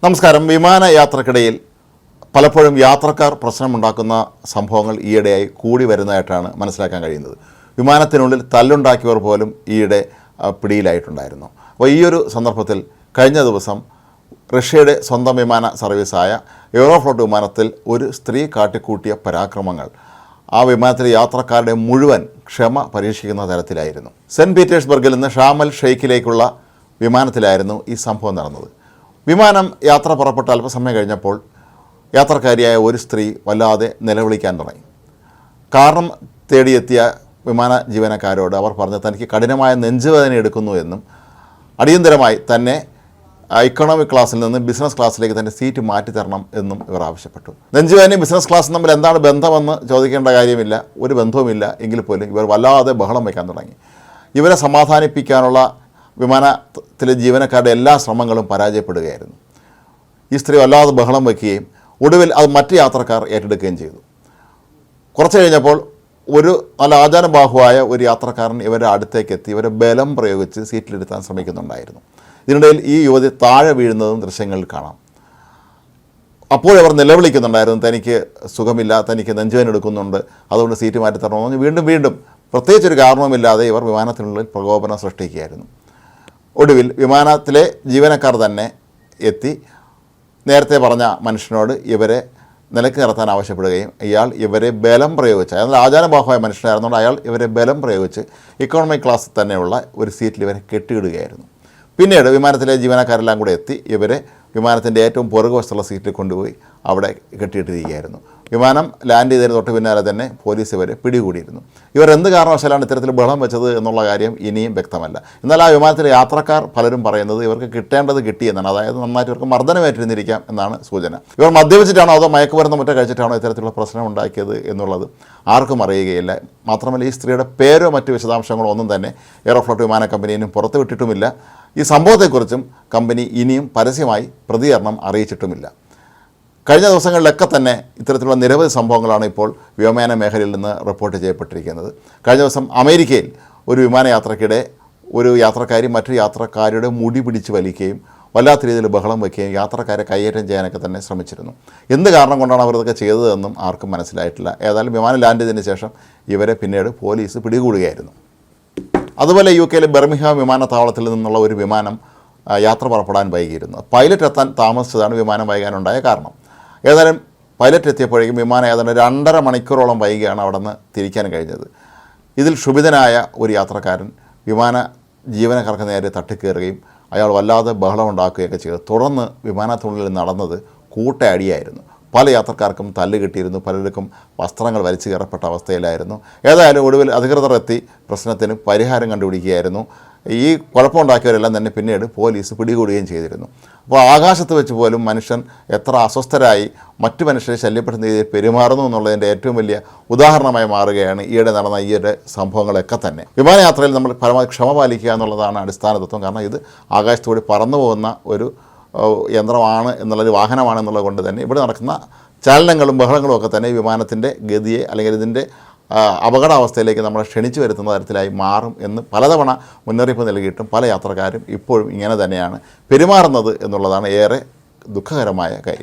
നമസ്കാരം. വിമാനയാത്രക്കിടയിൽ പലപ്പോഴും യാത്രക്കാർ പ്രശ്നമുണ്ടാക്കുന്ന സംഭവങ്ങൾ ഈയിടെയായി കൂടി വരുന്നതായിട്ടാണ് മനസ്സിലാക്കാൻ കഴിയുന്നത്. വിമാനത്തിനുള്ളിൽ തല്ലുണ്ടാക്കിയവർ പോലും ഈയിടെ പിടിയിലായിട്ടുണ്ടായിരുന്നു. അപ്പോൾ ഈ ഒരു സന്ദർഭത്തിൽ കഴിഞ്ഞ ദിവസം റഷ്യയുടെ സ്വന്തം വിമാന സർവീസായ എയ്റോഫ്ലോട്ട് വിമാനത്തിൽ ഒരു സ്ത്രീ കാട്ടിക്കൂട്ടിയ പരാക്രമങ്ങൾ ആ വിമാനത്തിലെ യാത്രക്കാരുടെ മുഴുവൻ ക്ഷമ പരീക്ഷിക്കുന്ന തരത്തിലായിരുന്നു. സെൻറ്റ് പീറ്റേഴ്സ്ബർഗിൽ നിന്ന് ഷാം എൽ ഷെയ്ഖിലേക്കുള്ള വിമാനത്തിലായിരുന്നു ഈ സംഭവം നടന്നത്. വിമാനം യാത്ര പുറപ്പെട്ട അല്പസമയം കഴിഞ്ഞപ്പോൾ യാത്രക്കാരിയായ ഒരു സ്ത്രീ വല്ലാതെ നിലവിളിക്കാൻ തുടങ്ങി. കാരണം തേടിയെത്തിയ വിമാന ജീവനക്കാരോട് അവർ പറഞ്ഞു തനിക്ക് കഠിനമായ നെഞ്ചുവേദന എടുക്കുന്നു എന്നും അടിയന്തരമായി തന്നെ ഇക്കണോമിക് ക്ലാസ്സിൽ നിന്ന് ബിസിനസ് ക്ലാസ്സിലേക്ക് തന്നെ സീറ്റ് മാറ്റിത്തരണം എന്നും ഇവർ ആവശ്യപ്പെട്ടു. നെഞ്ചുവേദനയും ബിസിനസ് ക്ലാസ്സും തമ്മിൽ എന്താണ് ബന്ധമെന്ന് ചോദിക്കേണ്ട കാര്യമില്ല, ഒരു ബന്ധവുമില്ല. എങ്കിൽ പോലും ഇവർ വല്ലാതെ ബഹളം വയ്ക്കാൻ തുടങ്ങി. ഇവരെ സമാധാനിപ്പിക്കാനുള്ള വിമാനത്തിലെ ജീവനക്കാരുടെ എല്ലാ ശ്രമങ്ങളും പരാജയപ്പെടുകയായിരുന്നു. ഈ സ്ത്രീ വല്ലാതെ ബഹളം വയ്ക്കുകയും ഒടുവിൽ അത് മറ്റ് യാത്രക്കാർ ഏറ്റെടുക്കുകയും ചെയ്തു. കുറച്ച് കഴിഞ്ഞപ്പോൾ ഒരു നല്ല ആചാരബാഹുവായ ഒരു യാത്രക്കാരൻ ഇവരുടെ അടുത്തേക്ക് എത്തി ഇവരെ ബലം പ്രയോഗിച്ച് സീറ്റിലിരുത്താൻ ശ്രമിക്കുന്നുണ്ടായിരുന്നു. ഇതിനിടയിൽ ഈ യുവതി താഴെ വീഴുന്നതും ദൃശ്യങ്ങളിൽ കാണാം. അപ്പോഴവർ നിലവിളിക്കുന്നുണ്ടായിരുന്നു, തനിക്ക് സുഖമില്ല, തനിക്ക് നെഞ്ചുവേദന എടുക്കുന്നുണ്ട്, അതുകൊണ്ട് സീറ്റ് മാറ്റി തരണമെന്ന് വീണ്ടും പ്രത്യേകിച്ചൊരു കാരണവുമില്ലാതെ ഇവർ വിമാനത്തിനുള്ളിൽ പ്രകോപനം സൃഷ്ടിക്കുകയായിരുന്നു. ഒടുവിൽ വിമാനത്തിലെ ജീവനക്കാർ തന്നെ എത്തി നേരത്തെ പറഞ്ഞ മനുഷ്യനോട് ഇവരെ നിലക്ക് നിർത്താൻ ആവശ്യപ്പെടുകയും ഇവരെ ബലം പ്രയോഗിച്ച്, അതായത് ആചാരബാഹുവായ മനുഷ്യനായിരുന്നുകൊണ്ട് അയാൾ ഇവരെ ബലം പ്രയോഗിച്ച് ഇക്കോണമിക് ക്ലാസ്സിൽ തന്നെയുള്ള ഒരു സീറ്റിൽ ഇവരെ കെട്ടിയിടുകയായിരുന്നു. പിന്നീട് വിമാനത്തിലെ ജീവനക്കാരെല്ലാം കൂടെ എത്തി ഇവരെ വിമാനത്തിൻ്റെ ഏറ്റവും പുറകുവശത്തുള്ള സീറ്റിൽ കൊണ്ടുപോയി അവിടെ കെട്ടിയിട്ടിരിക്കുകയായിരുന്നു. വിമാനം ലാൻഡ് ചെയ്തതിന് തൊട്ട് പിന്നാലെ തന്നെ പോലീസ് ഇവരെ പിടികൂടിയിരുന്നു. ഇവർ എന്ത് കാരണവശാലാണ് ഇത്തരത്തിൽ ബഹളം വെച്ചത് എന്നുള്ള കാര്യം ഇനിയും വ്യക്തമല്ല. എന്നാൽ ആ വിമാനത്തിലെ യാത്രക്കാർ പലരും പറയുന്നത് ഇവർക്ക് കിട്ടേണ്ടത് കിട്ടിയെന്നാണ്. അതായത് നന്നായിട്ട് ഇവർക്ക് മർദ്ദനമേറ്റിരുന്നിരിക്കാം എന്നാണ് സൂചന. ഇവർ മദ്യപിച്ചിട്ടാണോ അതോ മയക്കുമരുന്ന് മറ്റോ കഴിച്ചിട്ടാണോ ഇത്തരത്തിലുള്ള പ്രശ്നം ഉണ്ടാക്കിയത് എന്നുള്ളത് ആർക്കും അറിയുകയില്ല. മാത്രമല്ല ഈ സ്ത്രീയുടെ പേരോ മറ്റ് വിശദാംശങ്ങളോ ഒന്നും തന്നെ എയ്റോഫ്ലോട്ട് വിമാന കമ്പനിയും പുറത്തുവിട്ടിട്ടുമില്ല. ഈ സംഭവത്തെക്കുറിച്ചും കമ്പനി ഇനിയും പരസ്യമായി പ്രതികരണം അറിയിച്ചിട്ടുമില്ല. കഴിഞ്ഞ ദിവസങ്ങളിലൊക്കെ തന്നെ ഇത്തരത്തിലുള്ള നിരവധി സംഭവങ്ങളാണ് ഇപ്പോൾ വ്യോമയാന മേഖലയിൽ നിന്ന് റിപ്പോർട്ട് ചെയ്യപ്പെട്ടിരിക്കുന്നത്. കഴിഞ്ഞ ദിവസം അമേരിക്കയിൽ ഒരു വിമാനയാത്രയ്ക്കിടെ ഒരു യാത്രക്കാരി മറ്റൊരു യാത്രക്കാരുടെ മുടി പിടിച്ച് വലിക്കുകയും വല്ലാത്ത രീതിയിൽ ബഹളം വയ്ക്കുകയും യാത്രക്കാരെ കൈയേറ്റം ചെയ്യാനൊക്കെ തന്നെ ശ്രമിച്ചിരുന്നു. എന്ത് കാരണം കൊണ്ടാണ് അവർ ഇതൊക്കെ ചെയ്തതെന്നും ആർക്കും മനസ്സിലായിട്ടില്ല. ഏതായാലും വിമാനം ലാൻഡ് ചെയ്തതിന് ശേഷം ഇവരെ പിന്നീട് പോലീസ് പിടികൂടുകയായിരുന്നു. അതുപോലെ UK ബർമിംഗ്ഹാം വിമാനത്താവളത്തിൽ നിന്നുള്ള ഒരു വിമാനം യാത്ര പുറപ്പെടാൻ വൈകിയിരുന്നു. പൈലറ്റ് എത്താൻ താമസിച്ചതാണ് വിമാനം വൈകാനുണ്ടായ കാരണം. ഏതായാലും പൈലറ്റ് എത്തിയപ്പോഴേക്കും വിമാനം ഏതാണ്ട് 2.5 മണിക്കൂറോളം വൈകിയാണ് അവിടെ നിന്ന് തിരിക്കാൻ കഴിഞ്ഞത്. ഇതിൽ ക്ഷുഭിതനായ ഒരു യാത്രക്കാരൻ വിമാന ജീവനക്കാർക്ക് നേരെ തട്ടിക്കയറുകയും അയാൾ വല്ലാതെ ബഹളം ഉണ്ടാക്കുകയൊക്കെ ചെയ്തു. തുടർന്ന് വിമാനത്തിനുള്ളിൽ നടന്നത് കൂട്ടയടിയായിരുന്നു. പല യാത്രക്കാർക്കും തല്ല് കിട്ടിയിരുന്നു, പലർക്കും വസ്ത്രങ്ങൾ വലിച്ചു കയറപ്പെട്ട അവസ്ഥയിലായിരുന്നു. ഏതായാലും ഒടുവിൽ അധികൃതർ എത്തി പ്രശ്നത്തിന് പരിഹാരം കണ്ടുപിടിക്കുകയായിരുന്നു. ഈ കുഴപ്പമുണ്ടാക്കിയവരെല്ലാം തന്നെ പിന്നീട് പോലീസ് പിടികൂടുകയും ചെയ്തിരുന്നു. അപ്പോൾ ആകാശത്ത് വെച്ച് പോലും മനുഷ്യൻ എത്ര അസ്വസ്ഥരായി മറ്റു മനുഷ്യരെ ശല്യപ്പെടുന്ന രീതിയിൽ പെരുമാറുന്നു എന്നുള്ളതിൻ്റെ ഏറ്റവും വലിയ ഉദാഹരണമായി മാറുകയാണ് ഈയിടെ നടന്ന ഈ ഒരു സംഭവങ്ങളൊക്കെ തന്നെ. വിമാനയാത്രയിൽ നമ്മൾ പരമാവധി ക്ഷമ പാലിക്കുക എന്നുള്ളതാണ് അടിസ്ഥാന തത്വം. കാരണം ഇത് ആകാശത്തുകൂടി പറന്നു പോകുന്ന ഒരു യന്ത്രമാണ് എന്നുള്ളൊരു വാഹനമാണ് എന്നുള്ളത് കൊണ്ട് തന്നെ ഇവിടെ നടക്കുന്ന ചലനങ്ങളും ബഹളങ്ങളും ഒക്കെ തന്നെ വിമാനത്തിൻ്റെ ഗതിയെ അല്ലെങ്കിൽ ഇതിൻ്റെ അപകടാവസ്ഥയിലേക്ക് നമ്മളെ ക്ഷണിച്ചു വരുത്തുന്ന തരത്തിലായി മാറും എന്ന് പലതവണ മുന്നറിയിപ്പ് നൽകിയിട്ടും പല യാത്രക്കാരും ഇപ്പോഴും ഇങ്ങനെ തന്നെയാണ് പെരുമാറുന്നത് എന്നുള്ളതാണ് ഏറെ ദുഃഖകരമായ കാര്യം.